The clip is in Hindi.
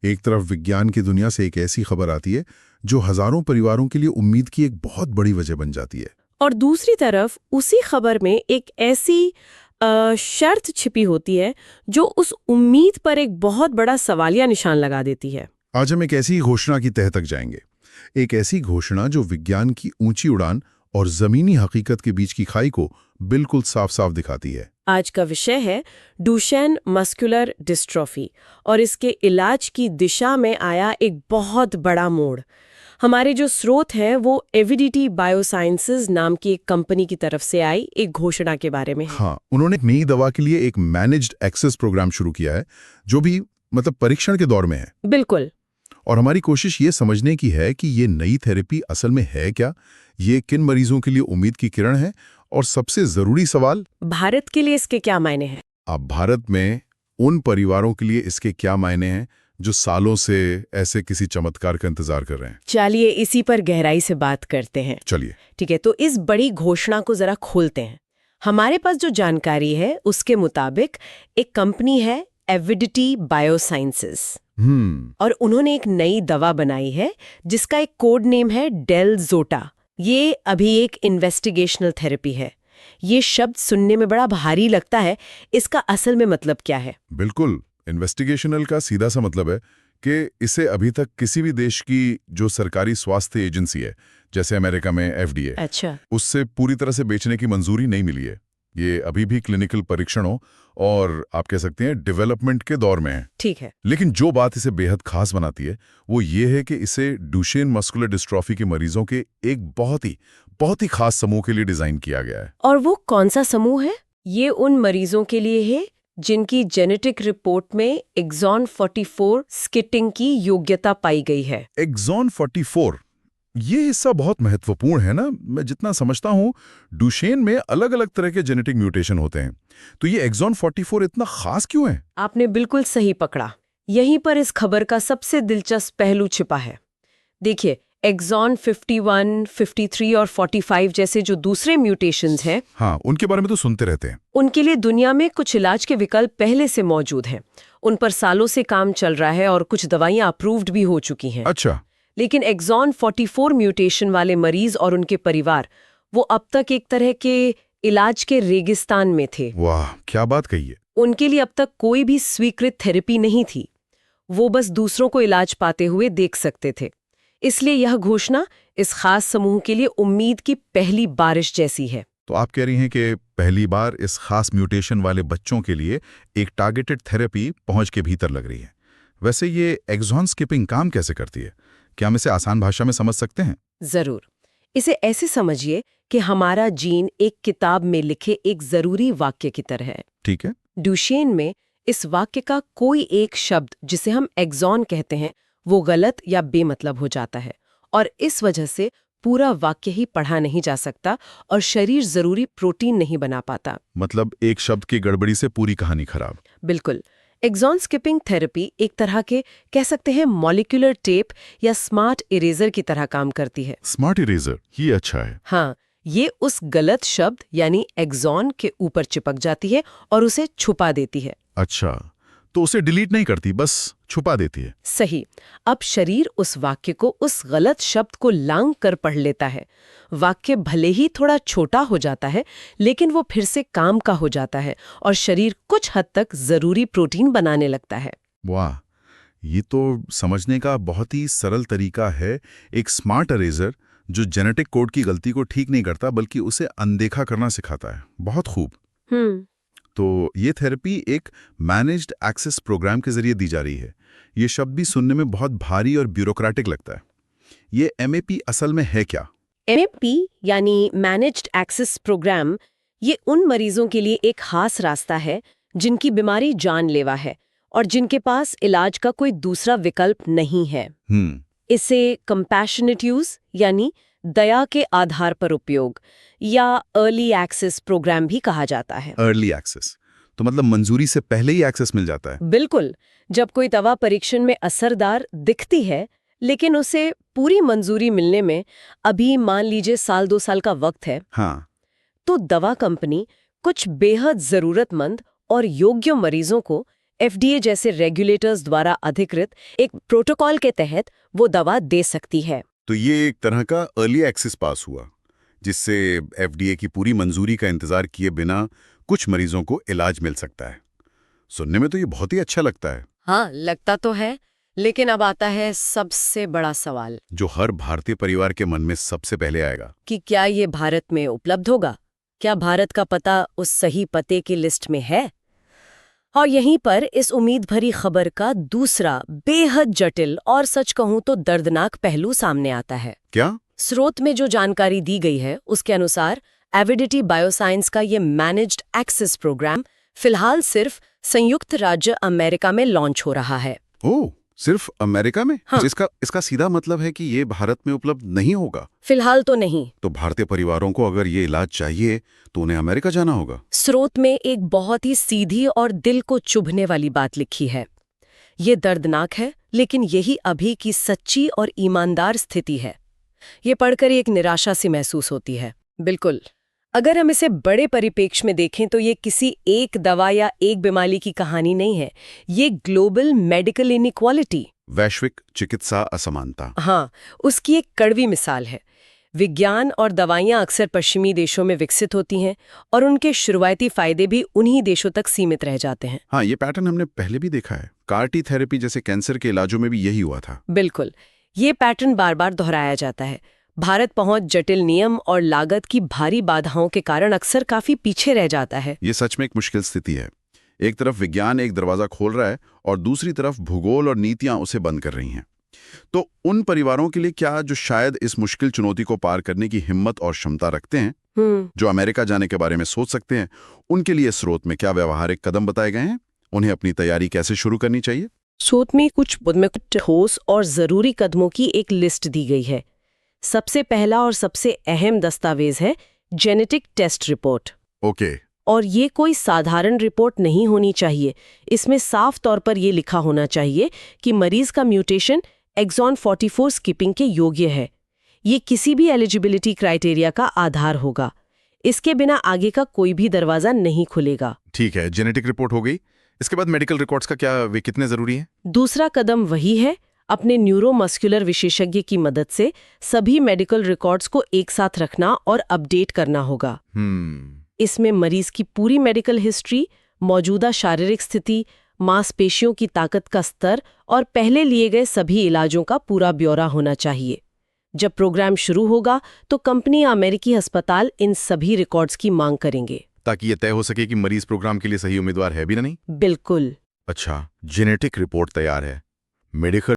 एक तरफ विज्ञान की दुनिया से एक ऐसी खबर आती है जो हजारों परिवारों के लिए उम्मीद की एक बहुत बड़ी वजह बन जाती है। और दूसरी तरफ उसी खबर में एक ऐसी शर्त छिपी होती है जो उस उम्मीद पर एक बहुत बड़ा सवालिया निशान लगा देती है। आज हम एक ऐसी घोषणा की तह तक जाएंगे, एक ऐसी घोषणा जो विज्ञान की ऊंची उड़ान और जमीनी हकीकत के बीच की खाई को बिल्कुल साफ साफ दिखाती है। आज का विषय है डुशेन मस्कुलर डिस्ट्रॉफी और इसके इलाज की दिशा में आया एक बहुत बड़ा मोड़। हमारे जो स्रोत हैं वो एविडिटी बायोसाइंसेज नाम की एक कंपनी की तरफ से आई एक घोषणा के बारे में है। हाँ, उन्होंने एक नई दवा के लिए एक मैनेज्ड एक्सेस प्रोग्राम शुरू किया है जो भी परीक्षण के दौर में है। बिल्कुल। और हमारी कोशिश ये समझने की है कि ये नई थेरेपी असल में है क्या, ये किन मरीजों के लिए उम्मीद की किरण है, और सबसे जरूरी सवाल, भारत के लिए इसके क्या मायने हैं। अब भारत में उन परिवारों के लिए इसके क्या मायने हैं जो सालों से ऐसे किसी चमत्कार का इंतजार कर रहे हैं। चलिए इसी पर गहराई से बात करते हैं। चलिए ठीक है, तो इस बड़ी घोषणा को जरा खोलते हैं। हमारे पास जो जानकारी है उसके मुताबिक एक कंपनी है एविडिटी बायोसाइंसेज, और उन्होंने एक नई दवा बनाई है जिसका एक कोड नेम है डेलज़ोटा। ये अभी एक इन्वेस्टिगेशनल थेरेपी है। ये शब्द सुनने में बड़ा भारी लगता है, इसका असल में मतलब क्या है? बिल्कुल, इन्वेस्टिगेशनल का सीधा सा मतलब है कि इसे अभी तक किसी भी देश की जो सरकारी स्वास्थ्य एजेंसी है, जैसे अमेरिका में FDA, अच्छा, उससे पूरी तरह से बेचने की मंजूरी नहीं मिली है। ये अभी भी क्लिनिकल परीक्षणों और आप कह सकते हैं डेवलपमेंट के दौर में है। ठीक है। लेकिन जो बात इसे बेहद खास बनाती है वो ये है कि इसे डुशेन मस्कुलर डिस्ट्रॉफी के मरीजों के एक बहुत ही खास समूह के लिए डिजाइन किया गया है। और वो कौन सा समूह है? ये उन मरीजों के लिए है जिनकी जेनेटिक रिपोर्ट में एक्सॉन 44 स्किटिंग की योग्यता पाई गई है। एक्सॉन 44, ये हिस्सा बहुत महत्वपूर्ण है ना। मैं जितना समझता हूँ डुशेन में अलग अलग तरह के जेनेटिक म्यूटेशन होते हैं, तो ये एक्सॉन 44 इतना खास क्यों है? आपने बिल्कुल सही पकड़ा। यहीं पर इस खबर का सबसे दिलचस्प पहलू छिपा है। देखिए, एक्सॉन 51, 53 और 45 जैसे जो दूसरे म्यूटेशंस हैं, हाँ, उनके बारे में तो सुनते रहते हैं। उनके लिए दुनिया में कुछ इलाज के विकल्प पहले से मौजूद हैं। उन पर सालों से काम चल रहा है और कुछ दवाइयां अप्रूव्ड भी हो चुकी हैं। अच्छा। लेकिन एक्सॉन 44 म्यूटेशन वाले मरीज और उनके परिवार, वो अब तक एक तरह के इलाज के रेगिस्तान में थे। वाह, क्या बात कही है। उनके लिए अब तक कोई भी स्वीकृत थेरेपी नहीं थी। वो बस दूसरों को इलाज पाते हुए देख सकते थे। इसलिए यह घोषणा इस खास समूह के लिए उम्मीद की पहली बारिश जैसी है। तो आप कह रही हैं कि पहली बार इस खास म्यूटेशन वाले बच्चों के लिए एक टारगेटेड थेरेपी पहुंच के भीतर लग रही है। वैसे ये एक्सॉन स्किपिंग काम कैसे करती है? क्या हम इसे आसान भाषा में समझ सकते हैं? जरूर। इसे ऐसे समझिए कि हमारा जीन एक किताब में लिखे एक जरूरी वाक्य की तरह है। ठीक है। डुशेन में इस वाक्य का कोई एक शब्द जिसे हम एक्सॉन कहते हैं वो गलत या बेमतलब हो जाता है, और इस वजह से पूरा वाक्य ही पढ़ा नहीं जा सकता और शरीर जरूरी प्रोटीन नहीं बना पाता। मतलब एक शब्द की गड़बड़ी से पूरी कहानी खराब। बिल्कुल। एक्सॉन स्किपिंग थेरेपी एक तरह के कह सकते हैं मॉलिक्यूलर टेप या स्मार्ट इरेजर की तरह काम करती है। स्मार्ट इरेजर, ये अच्छा है। हाँ, ये उस गलत शब्द यानी एक्सॉन के ऊपर चिपक जाती है और उसे छुपा देती है। अच्छा, तो उसे डिलीट नहीं करती, बस छुपा देती है। सही। अब शरीर उस वाक्य को, उस गलत शब्द को लांघ कर पढ़ लेता है। वाक्य भले ही थोड़ा छोटा हो जाता है, लेकिन वो फिर से काम का हो जाता है और शरीर कुछ हद तक जरूरी प्रोटीन बनाने लगता है। वाह, ये तो समझने का बहुत ही सरल तरीका है। एक स्मार्ट इरेजर जो जेनेटिक कोड की गलती को ठीक नहीं करता बल्कि उसे अनदेखा करना सिखाता है। बहुत खूब। तो ये थेरेपी एक मैनेज्ड एक्सेस प्रोग्राम के जरिए दी जा रही है। ये शब्द भी सुनने में बहुत भारी और ब्यूरोक्रेटिक लगता है। ये MAP असल में है क्या? MAP यानी मैनेज्ड एक्सेस प्रोग्राम, ये उन मरीजों के लिए एक खास रास्ता है जिनकी बीमारी जानलेवा है और जिनके पास इलाज का कोई दूसरा विकल्प नहीं है। इसे कंपैशनेट यूज यानी दया के आधार पर उपयोग या अर्ली एक्सेस प्रोग्राम भी कहा जाता है। अर्ली एक्सेस तो मतलब मंजूरी से पहले ही एक्सेस मिल जाता है? बिल्कुल। जब कोई दवा परीक्षण में असरदार दिखती है लेकिन उसे पूरी मंजूरी मिलने में अभी मान लीजिए 1-2 साल का वक्त है, हाँ, तो दवा कंपनी कुछ बेहद जरूरतमंद और योग्य मरीजों को FDA जैसे रेगुलेटर्स द्वारा अधिकृत एक प्रोटोकॉल के तहत वो दवा दे सकती है। तो ये एक तरह का अर्ली एक्सेस पास हुआ, जिससे FDA की पूरी मंजूरी का इंतजार किए बिना कुछ मरीजों को इलाज मिल सकता है। सुनने में तो ये बहुत ही अच्छा लगता है। हाँ, लगता तो है, लेकिन अब आता है सबसे बड़ा सवाल, जो हर भारतीय परिवार के मन में सबसे पहले आएगा कि क्या ये भारत में उपलब्ध होगा? क्या भारत का पता उस सही पते की लिस्ट में है? और यहीं पर इस उम्मीद भरी खबर का दूसरा बेहद जटिल और सच कहूं तो दर्दनाक पहलू सामने आता है। क्या? स्रोत में जो जानकारी दी गई है उसके अनुसार एविडिटी बायोसाइंस का ये मैनेज्ड एक्सेस प्रोग्राम फिलहाल सिर्फ संयुक्त राज्य अमेरिका में लॉन्च हो रहा है। ओह, सिर्फ अमेरिका में? हाँ। इसका सीधा मतलब है कि ये भारत में उपलब्ध नहीं होगा? फिलहाल तो नहीं। तो भारतीय परिवारों को अगर ये इलाज चाहिए तो उन्हें अमेरिका जाना होगा। स्रोत में एक बहुत ही सीधी और दिल को चुभने वाली बात लिखी है। ये दर्दनाक है, लेकिन यही अभी की सच्ची और ईमानदार स्थिति है। ये पढ़कर एक निराशा सी महसूस होती है। बिल्कुल, अगर हम इसे बड़े परिप्रेक्ष्य में देखें तो ये किसी एक दवा या एक बीमारी की कहानी नहीं है। ये ग्लोबल मेडिकल इनइक्वालिटी, वैश्विक चिकित्सा असमानता, हाँ, उसकी एक कड़वी मिसाल है। विज्ञान और दवाइयां अक्सर पश्चिमी देशों में विकसित होती हैं और उनके शुरुआती फायदे भी उन्हीं देशों तक सीमित रह जाते हैं। हाँ, ये पैटर्न हमने पहले भी देखा है। CAR-T थेरेपी जैसे कैंसर के इलाजों में भी यही हुआ था। बिल्कुल, ये पैटर्न बार बार दोहराया जाता है। भारत पहुंच, जटिल नियम और लागत की भारी बाधाओं के कारण अक्सर काफी पीछे रह जाता है। ये सच में एक मुश्किल स्थिति है। एक तरफ विज्ञान एक दरवाजा खोल रहा है और दूसरी तरफ भूगोल और नीतियां उसे बंद कर रही हैं। तो उन परिवारों के लिए क्या, जो शायद इस मुश्किल चुनौती को पार करने की हिम्मत और क्षमता रखते हैं, जो अमेरिका जाने के बारे में सोच सकते हैं, उनके लिए स्रोत में क्या व्यवहारिक कदम बताए गए हैं? उन्हें अपनी तैयारी कैसे शुरू करनी चाहिए? स्रोत में कुछ ठोस और जरूरी कदमों की एक लिस्ट दी गई है। सबसे पहला और सबसे अहम दस्तावेज है जेनेटिक टेस्ट रिपोर्ट। ओके। और ये कोई साधारण रिपोर्ट नहीं होनी चाहिए। इसमें साफ तौर पर ये लिखा होना चाहिए कि मरीज का म्यूटेशन एक्सॉन 44 स्किपिंग के योग्य है। ये किसी भी एलिजिबिलिटी क्राइटेरिया का आधार होगा। इसके बिना आगे का कोई भी दरवाजा नहीं खुलेगा। ठीक है, जेनेटिक रिपोर्ट हो गई। इसके बाद मेडिकल रिकॉर्ड्स का क्या, वे कितने जरूरी हैं? दूसरा कदम वही है, अपने न्यूरोमस्कुलर विशेषज्ञ की मदद से सभी मेडिकल रिकॉर्ड्स को एक साथ रखना और अपडेट करना होगा। इसमें मरीज की पूरी मेडिकल हिस्ट्री, मौजूदा शारीरिक स्थिति, मांसपेशियों की ताकत का स्तर और पहले लिए गए सभी इलाजों का पूरा ब्यौरा होना चाहिए। जब प्रोग्राम शुरू होगा तो कंपनी या अमेरिकी अस्पताल इन सभी रिकॉर्ड्स की मांग करेंगे, ताकि ये तय हो सके कि मरीज प्रोग्राम के लिए सही उम्मीदवार है भी ना नहीं। बिल्कुल। अच्छा, जेनेटिक रिपोर्ट तैयार है, मेडिकल